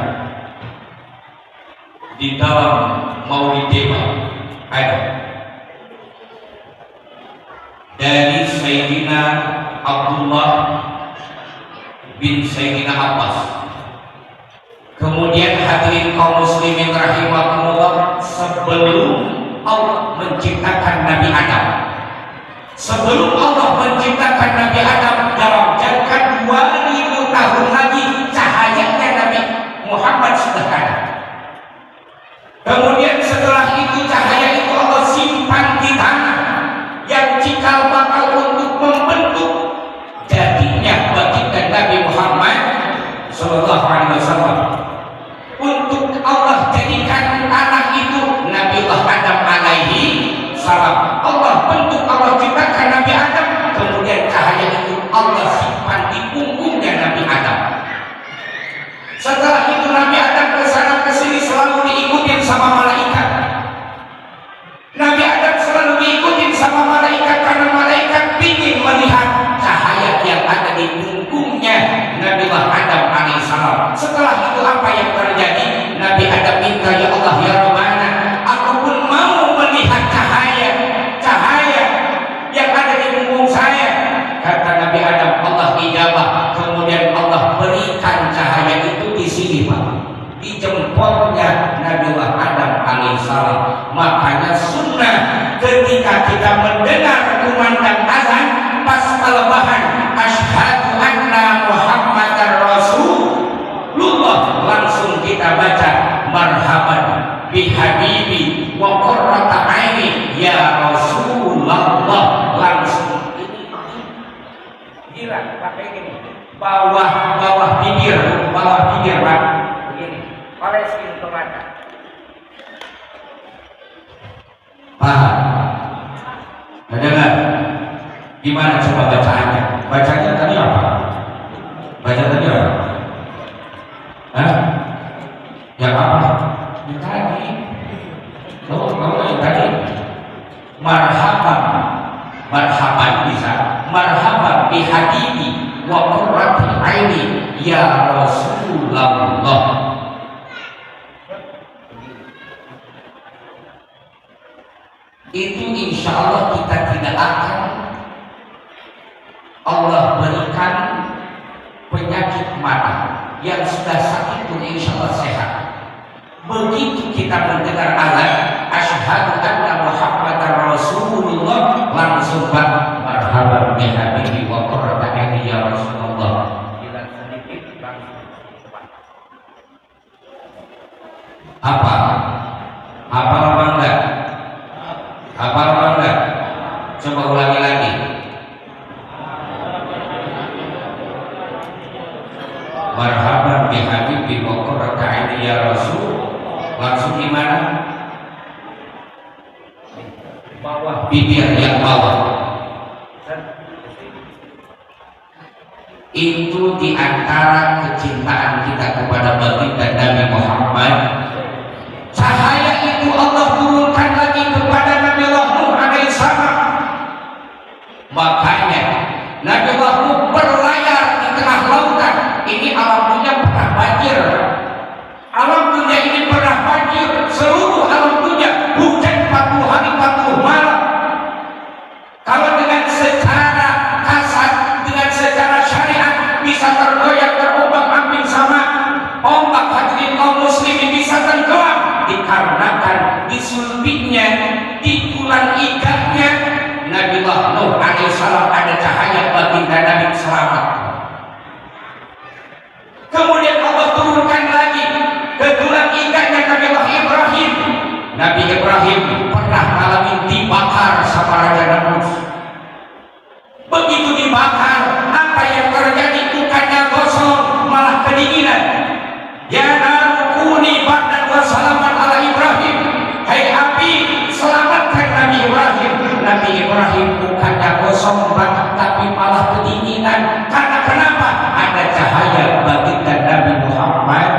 di dalam Maulid ada dari Sayyidina Abdullah bin Sayyidina Abbas. Kemudian hadirin kaum muslimin rahimakumullah, sebelum Allah menciptakan Nabi Adam, sebelum Allah menciptakan Nabi Adam dalam jangka 2000 tahun lagi, cahayanya Nabi Muhammad sudah ada. Kemudian setelah itu cahaya itu Allah simpan di tanah yang cikal bakal untuk membentuk jadinya baginda Nabi Muhammad sallallahu alaihi wasallam. Untuk Allah jadikan tanah itu Nabiullah Adam alaihi salam. Allah bentuk, Allah ciptakan Nabi Adam, kemudian cahaya itu Allah simpan di punggung jempolnya Nabiullah Adam alaihissalam. Makanya sunnah ketika kita mendengar kumandang azan pas kelebahan asyhadu anna Muhammadar Rasulullah, langsung kita baca marhaban bihabibi wa qurrata aini ya Rasulullah. Langsung ini gila pakai gini, bawah bibir Pak, begini olesin ke mata. Paham? Ada nggak? Gimana coba bacaannya? Bacanya tadi apa? Baca tadi apa? Hah? Yang apa? Yang tadi. Kamu yang tadi. Marhaban bisa. Marhaban bihabibi wa qurrati aini ya Rasulullah. Itu insya Allah kita tidak akan Allah berikan penyakit mata. Yang sudah sakit pun insya Allah sehat. Begitu kita mendengar azan asyhadu anna Muhammadar Rasulullah, langsung marhaban bihabibi wa qurrata aini ya Rasulullah. Bila sedikit langsung cepat. Apa apa enggak? Apa enggak? Coba ulangi lagi. Marhaban bihabibi wa qurrata aini ya Rasul. Langsung gimana? Bawah bibir yang bawah. Itu diantara kecintaan kita kepada baginda Nabi Muhammad. Cahaya itu Allah turunkan lagi kepada Nabi Nuh alaihissalam. Makanya Nabi Nuh berlayar di tengah lautan. Ini alam dunia pernah banjir. Alam dunia ini pernah banjir. Seluruh alam dunia hujan 40 hari 40 malam. Kalau dengan secara kasar, dengan secara syariat bisa tergoyak terombang-ambing sama ombak, hadirin kaum muslimin, bisa tenggelam dikarenakan disulbinya di tulang iganya Nabiullah Nuh alaihissalam ada cahaya baginda Nabi selamat. Kemudian Allah turunkan lagi ke tulang iganya Nabiullah Ibrahim. Nabi Ibrahim pernah mengalami dibakar sama Raja Namrud. Begitu dibakar, apa yang terjadi? Bukannya gosong, malah kedinginan. Ya narukuni bardan wa salaman ala Ibrahim. Hai api, selamatkan Nabi Ibrahim. Nabi Ibrahim bukannya gosong banget, tapi malah kedinginan. Karena kenapa? Ada cahaya baginda Nabi Muhammad.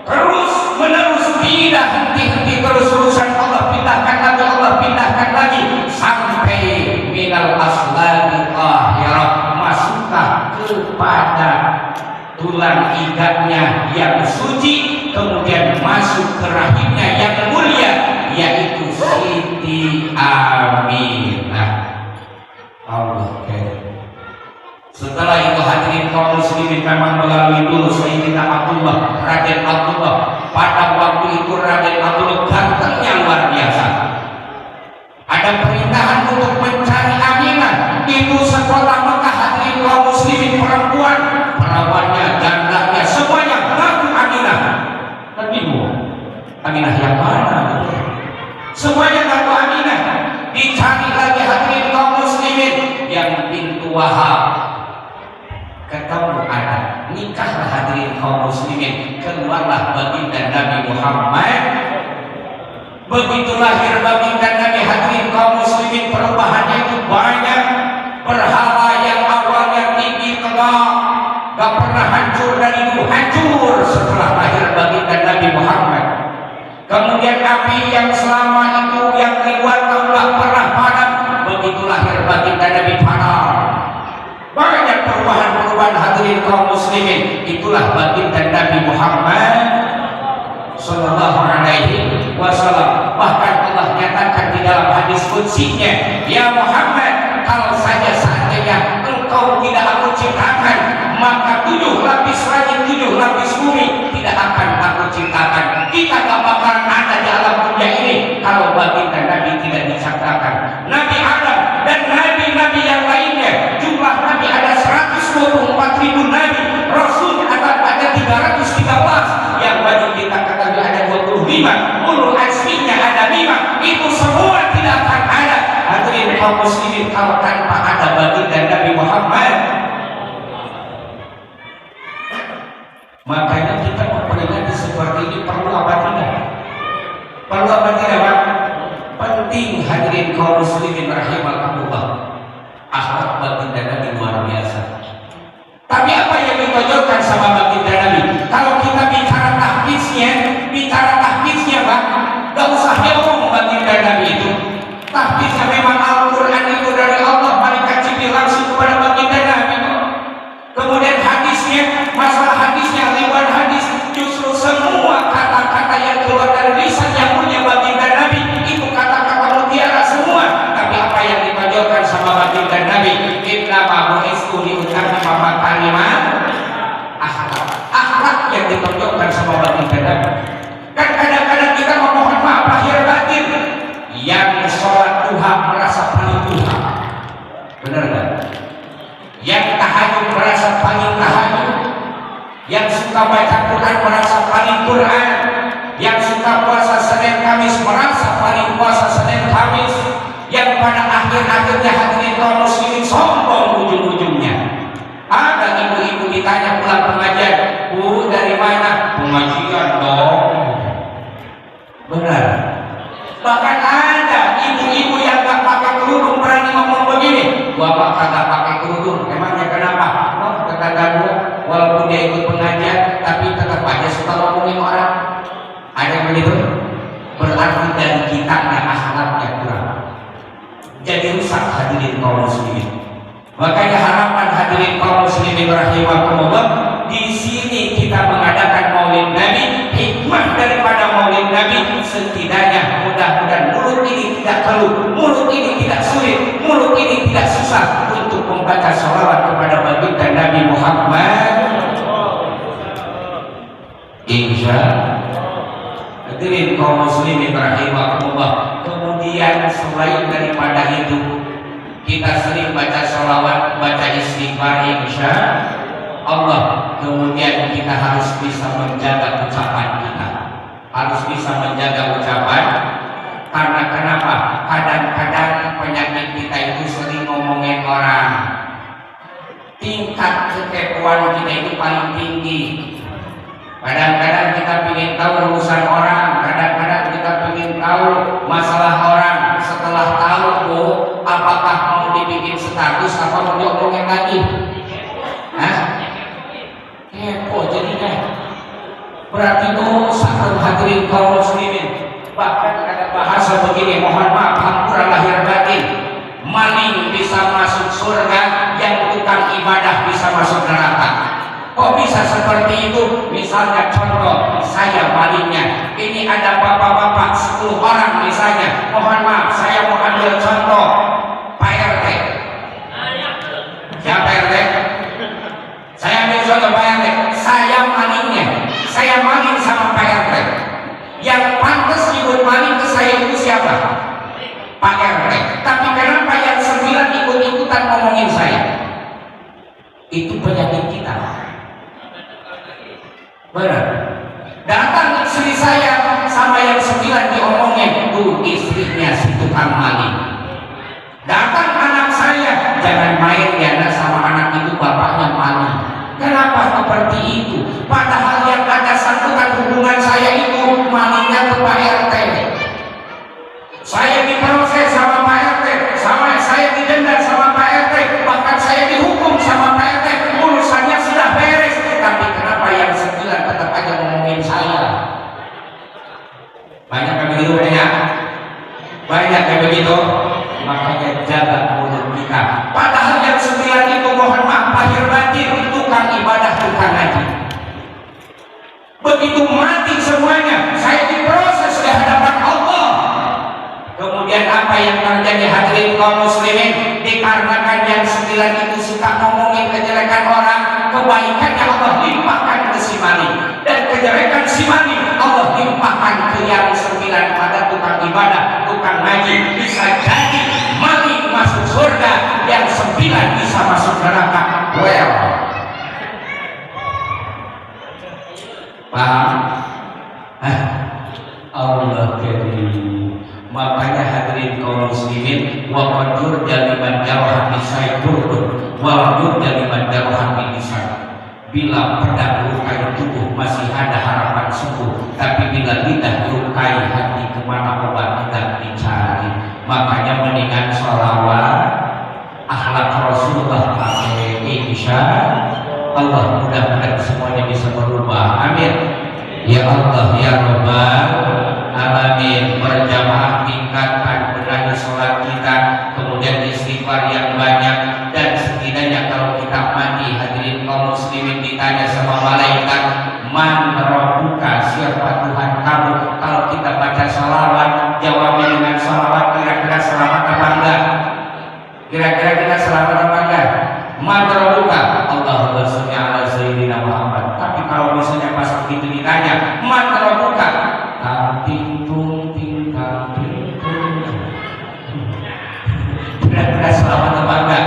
Terus menerus pindah, henti-henti terus-terusan Allah pindahkan lagi, Allah pindahkan lagi, sampai minal aslani tahirah, masuklah kepada tulang iganya yang suci, kemudian masuk ke rahimnya yang mulia, yaitu Siti Aminah. Allah karim. Setelah itu hadirin kaum muslimin memang melalui dulu Sayyidina Abdullah, Raden Abdullah. Pada waktu itu Raden Abdullah gantengnya luar biasa. Ada perintahan untuk mencari Aminah. Itu sekolah Mekah, hadirin kaum muslimin, perawannya, jandanya, semuanya mengaku Aminah. Tapi Aminah yang mana? Semuanya mengaku Aminah. Dicari lagi hadirin kaum muslimin yang pintu Wahab. Ketemu ada, nikahlah hadirin kaum muslimin, keluarlah baginda Nabi Muhammad. Begitu lahir baginda Nabi, hadirin kaum muslimin, perubahannya itu banyak. Berhala yang awalnya tinggi tegak, gak pernah hancur dari dulu, hancur setelah lahir baginda Nabi Muhammad. Kemudian api yang selama itu yang ribuan tahun gak pernah padam, begitu lahir baginda Nabi padam. Banyak perubahan-perubahan hadirin kaum muslimin. Itulah baginda Nabi Muhammad sallallahu alaihi wasallam. Bahkan Allah nyatakan di dalam hadis qudsinya, ya Muhammad, kalau saja seandainya engkau tidak aku ciptakan, maka 7 lapis langit 7 lapis bumi tidak akan baginda Nabi tidak dicatatkan. Nabi Adam dan nabi-nabi yang lainnya, jumlah nabi ada 124.000 nabi, rasul ada 313, yang baru kita ketahui ada 25, ulul azminya ada 5. Itu semua tidak akan ada, hadirin kaum muslimin, kalau tanpa ada baginda Nabi Muhammad. Makanya kita memperingati seperti ini perlu apa tidak? Perlu apa tidak, Pak? Penting, hadirin kaum muslimin rahimakumullah. Akhlak baginda Nabi luar biasa. Tapi apa yang ditonjolkan sama baginda Nabi? Kalau kita bicara tahfiznya, Pak, gak usah ngomong baginda Nabi itu. Tahfiznya memang Al-Quran itu dari Allah, malaikat Jibril langsung kepada baginda Nabi. Kemudian hadisnya, masalah hadisnya, riwayat hadis, justru semua kata-kata yang keluar dari lisan yang mulia baginda Nabi itu kata-kata mutiara semua. Tapi apa yang ditonjolkan sama baginda Nabi? Inna ma'bu'istu li'utammima makarimat akhlak yang ditonjolkan sama baginda Nabi. Kan kadang-kadang kita memohon maaf lahir batin, yang sholat duha merasa paling duha, benar kan? Yang tahajud merasa paling tahajud, yang suka baca Quran merasa paling Quran, yang suka puasa Senin Kamis merasa paling puasa Senin Kamis, yang pada akhir-akhirnya hadirin kaum muslimin sombong ujung-ujungnya. Ada ibu-ibu ditanya pulang pengajian, Bu, dari mana? Pengajian dong. Benar. Bahkan ada ibu-ibu yang gak pakai kerudung berani ngomong begini, gua kagak pakai kerudung, emangnya kenapa? Oh, tetangga gua walaupun dia ikut pengajian tapi tetap aja suka ngomongin orang. Ada yang begitu? Berarti dari kita akhlaknya kurang, jadi rusak, hadirin kaum muslimin. Makanya harapan hadirin kaum muslimin rahimakumullah, di sini kita mengadakan Maulid Nabi. Hikmah daripada Maulid Nabi, setidaknya mudah-mudahan mulut ini tidak keluh, mulut ini tidak sulit, mulut ini tidak susah untuk membaca sholawat kepada baginda Nabi Muhammad. Insya hadirin kaum muslimin rahimakumullah. Kemudian selain daripada itu, kita sering baca sholawat, baca istighfar, insya Allah. Kemudian kita harus bisa menjaga ucapan kita, harus bisa menjaga ucapan. Karena kenapa? Kadang-kadang penyakit kita itu sering ngomongin orang. Tingkat kekepoan kita itu paling tinggi. Kadang-kadang kita ingin tahu urusan orang, kadang-kadang kita ingin tahu masalah orang. Setelah tahu, oh, apakah mau dibikin status atau mau diomongin lagi? Hah? Kepo jadinya. Berarti dosa, hadirin kaum muslimin. Bahkan ada bahasa begini, mohon maaf, hampura lahir batin, maling bisa masuk surga, yang tukang ibadah bisa masuk neraka. Kok bisa seperti itu? Misalnya contoh, saya malingnya, ini ada bapak-bapak 10 orang misalnya, mohon maaf, saya mau ambil contoh Pak RT. Siapa RT? Saya ambil contoh Pak RT. Saya malingnya, saya maling sama Pak RT. Yang pantas ikut maling ke saya itu siapa? Pak RT. Tapi kenapa yang 9 ikut-ikutan ngomongin saya? Itu penyakit kita. Benar. Datang istri saya sama yang 9 diomongin, tuh istrinya si tukang maling. Datang anak saya, jangan main ya nak sama anak itu, bapaknya maling. Kenapa seperti itu? Padahal yang ada satukan hubungan saya itu malingnya ke Pak RT. Saya diproses sama Pak RT, sama saya didenda sama Pak RT, bahkan saya dihukum sama Pak RT. Urusannya sudah beres, tapi kenapa yang 9 tetap aja ngomongin saya? Banyak yang begitu ya? Banyak yang begitu. Makanya jaga mulut kita. Padahal yang 9 itu mohon maaf lahir batin, tukang ibadah, tukang ngaji. Begitu mati semuanya, saya diproses di hadapan Allah. Kemudian apa yang terjadi hadirin kaum muslimin? Dikarenakan yang 9 itu suka ngomongin kejelekan orang, kebaikannya Allah limpahkan ke si maling, dan kejelekan si maling Allah limpahkan ke yang 9 pada tukang ibadah, tukang ngaji bisa jadi mati masuk surga, yang 9 bisa masuk neraka. Well, paham? Allah karim. Makanya hadirin kaum muslimin, wa qadur jaliman jarah bisaibun wa qadur jaliman jarah bilisan. Bila pedang lukai tubuh masih ada harapan sembuh, tapi bila lidah lukai hati kemana obat tidak dicari. Makanya mendingan sholawat akhlak Rasulullah pakai insya Allah, mudah-mudahan semuanya bisa berubah. Amin ya Allah ya Rabbal alamin. Berjamaah tingkatkan benahi sholat kita, kemudian istighfar yang banyak, dan setidaknya kalau kita mati hadirin kaum muslimin ditanya sama malaikat, man rabbuka, siapa Tuhan kamu? Kalau kita baca sholawat, jawabnya dengan sholawat, kira-kira selamat apa enggak? Kira-kira kita selamat apa enggak? Man rabbuka, Allahumma sholli ala sayyidina Muhammad. Tapi kalau misalnya pas begitu ditanya, man rabbuka, ting-tung ting-tang ting-tung, kira-kira selamat apa enggak?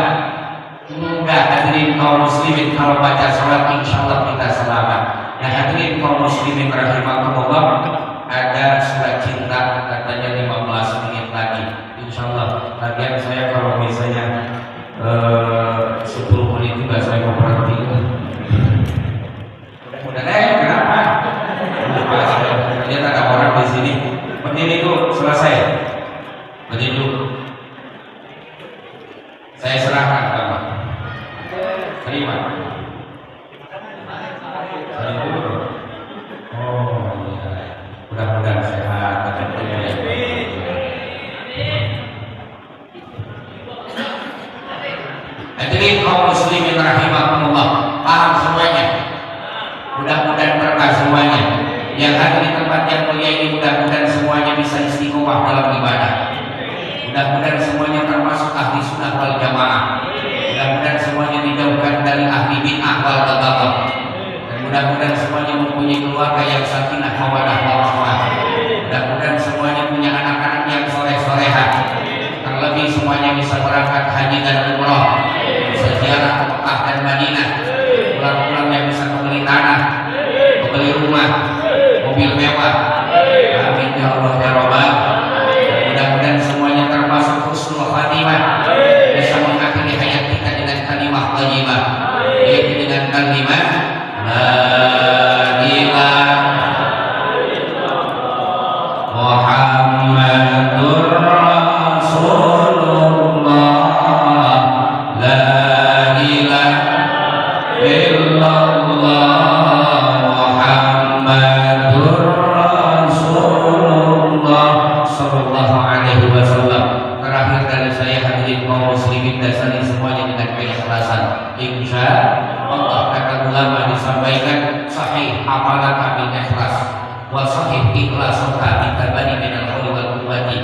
Enggak hadirin kaum muslimin. Kalau baca sholat insya Allah kita selamat. Ya hadirin kaum muslimin rahimakumullah, ada surat cinta katanya 15 menit lagi. Insya Allah lagian saya kalau misalnya 10 menit juga saya mau berhenti. Mudah-mudahan kenapa? Lihat ada orang di sini. Berdiri dulu, selesai. Berdiri dulu. Saya serahkan Bapak. Terima. Saya dulu. Oh iya. Mudah-mudahan sehat. Hadirin kaum muslimin rahimakumullah, paham semuanya? Mudah-mudahan berkah semuanya. Yang hadir di tempat yang mulia ini mudah-mudahan semuanya bisa istiqomah dalam ibadah. Mudah-mudahan semuanya termasuk ahli sunnah wal jamaah. Mudah-mudahan semuanya dijauhkan dari ahli bid'ah wal ghadabah. Dan mudah-mudahan semuanya mempunyai keluarga yang sakinah mawaddah warahmah. Mudah-mudahan semuanya punya anak-anak yang soleh-solehah. Terlebih semuanya bisa berangkat haji dan umrah, bisa ziarah ke Mekah dan Madinah. Pulang-pulang yang bisa membeli tanah, membeli rumah, mobil mewah. Amin ya Allah ya Rabbal. Mudah-mudahan semuanya termasuk husnul khatimah, bisa mengakhiri hayat kita dengan kalimah thayyibah, yaitu dengan kalimah la ilaha Muhammadur Rasulullah, la ilaha illallah Muhammadur Rasulullah sallallahu alaihi wasallam. Terakhir dari saya hadirin kaum muslimin, dasari semuanya dengan keikhlasan. Insya Allah kata ulama disampaikan, sahih amalaka bil ikhlas wa sahih ikhlasuka bitabani minal qawli wal quwwati.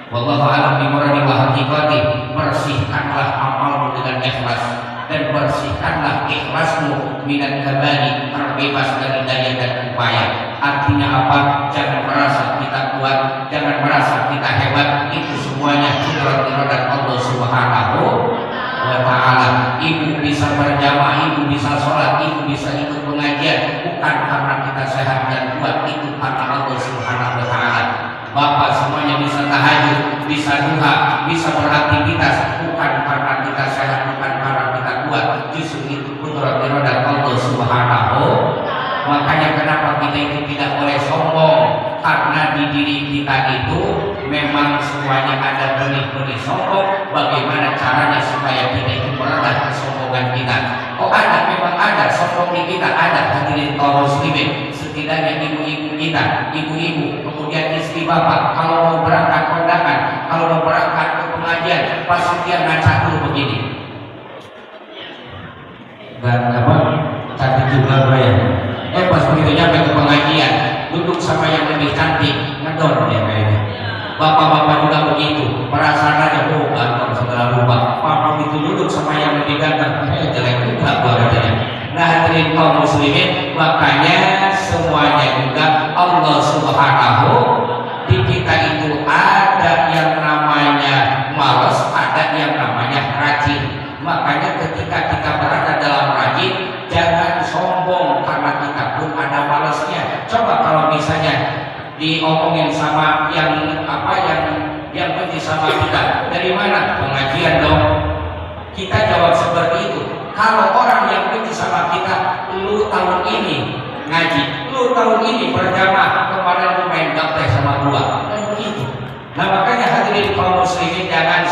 Wallahu a'lam bi muradi wa haqiqati. Bersihkanlah amalmu dengan ikhlas, dan bersihkanlah ikhlasmu minan kabani, terbebas dari daya dan upaya. Artinya apa? Jangan merasa kita kuat, jangan merasa kita hebat. Itu semuanya qudrat iradat Allah Subhanahu wa ta'ala. Ibu bisa berjamaah, ibu bisa sholat, ibu bisa ikut pengajian, bukan karena kita sehat dan kuat, itu karena Allah Subhanahu wa ta'ala. Bapak semuanya bisa tahajud, bisa duha, bisa beraktivitas, bukan karena kita sehat, bukan karena kita kuat, justru itu qudrat iradat Allah Subhanahu. Makanya kenapa kita itu tidak boleh sombong, karena di diri kita itu memang semuanya ada benih-benih sombong. Bagaimana caranya supaya kita itu meredah kesombongan kita? Oh ada, memang ada sombong di kita, ada hadirin kaum muslimin. Setidaknya ibu-ibu kita, ibu-ibu, kemudian istri bapak, kalau mau berangkat kondangan, kalau mau berangkat ke pengajian, pasti dia ngaca dulu begini. Dan apa? Cantik juga gue ya. Pas begitu nyampe ke pengajian, duduk sama yang lebih cantik, ngedor dia kayaknya. Bapak-bapak juga begitu, perasaan aja ganteng segala rupa. Papa begitu duduk sama yang lebih ganteng, jelek juga gua katanya. Nah hadirin kaum muslimin, makanya semuanya juga Allah Subhanahu, di kita itu ada Coba kalau misalnya diomongin sama yang benci sama kita, dari mana? Pengajian dong. Kita jawab seperti itu. Kalau orang yang benci sama kita, lu tahun ini ngaji, lu tahun ini berjamaah, kemarin lu main gaptek sama gua, dan begitu. Nah makanya hadirin kaum muslimin, jangan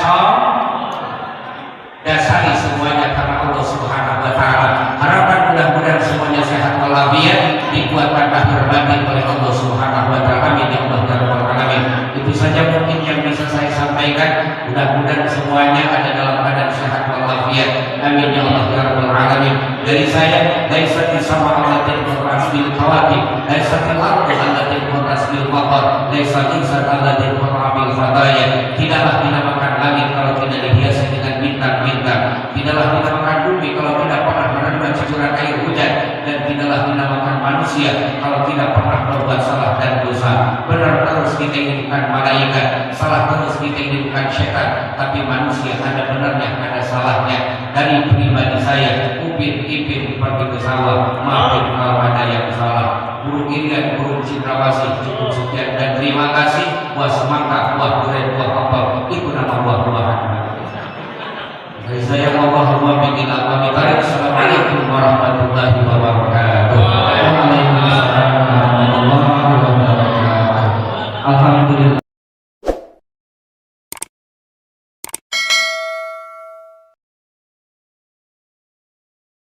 dasari semuanya karena Allah Subhanahu wa taala. Harapan mudah-mudahan semuanya sehat walafiat, dikuatkan lahir batin oleh Allah Subhanahu wa taala. Amin ya Allah ya rabbal alamin. Itu saja mungkin yang bisa saya sampaikan. Mudah-mudahan semuanya ada dalam keadaan sehat walafiat. Amin ya Allah ya rabbal alamin. Dari saya, laisati sama allatin qurras bil kawakib, laisatil ardu allatin qurras bil qamar, laisal insan allatin qurra bil khataya. Tidaklah dinamakan langit kalau tidak dihiasi dengan bintang-bintang, tidaklah dinamakan bumi kalau tidak pernah menerima cucuran air hujan, dan tidaklah dinamakan manusia kalau tidak pernah berbuat salah dan dosa. Benar terus kita ini bukan malaikat, salah terus kita ini bukan setan, tapi manusia ada benarnya, ada salahnya. Dari pribadi saya, Upin Ipin pergi ke sawah, maafin kalau ada yang salah. Burung Irian, burung cendrawasih, cukup sekian dan terima kasih. Buah semangka, buah durian, buah apel, itu nama buah-buahan. Dari saya Allahumma bikin al-Qamit. Assalamualaikum warahmatullahi wabarakatuh. Waalaikumsalam warahmatullahi wabarakatuh. Alhamdulillah.